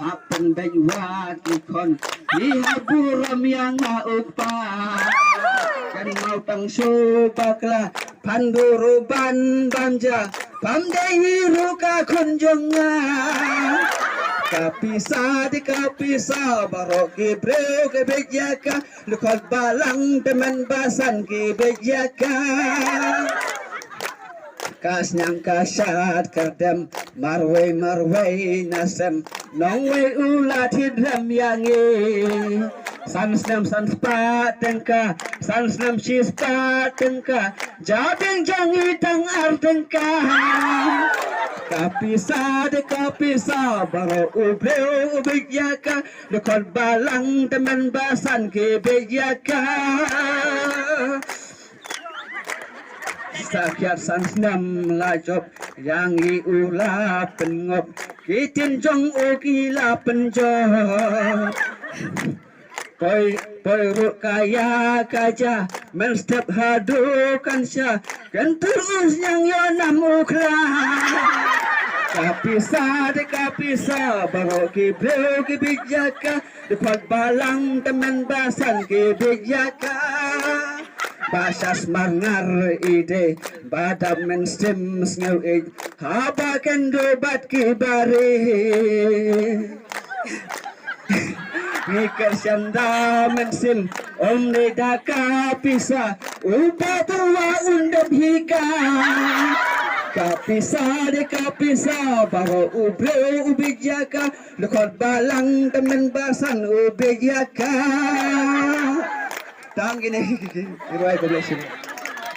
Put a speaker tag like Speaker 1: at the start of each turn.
Speaker 1: happen bejwati kon ihaburam yang upa kan mau tang subakla panduruban banja pamdehi ruka kunjonga kapisa di kapisa barok gibreu ke bejaka lukot balang teman basan ke bejaka kas nyang kasat kerdem marway nasem nongway ulat hidram yangi sansnem sanspa tengka sansnem shispa tengka jabing jangi tang artengka kapisa de kapisa baro ubreu ubigyaka dekot balang teman basan ke bejaka sakyat sansnam lajop yang iula pengop kitin jong ukila penjop poi ruk kaya kaja men step hadu kansya kan terus yang yonam ukla kapisa de kapisa baro kibreu kibijaka dekat balang teman basan kibijaka Basas mangar ide badam menstim snow id haba kendo bat kibare Nikar syanda mensim omne daka pisa upatua undam hika kapisa de kapisa baro ubre ubijaka lekot balang temen basan ubijaka Tang gini, riwayat dari sini.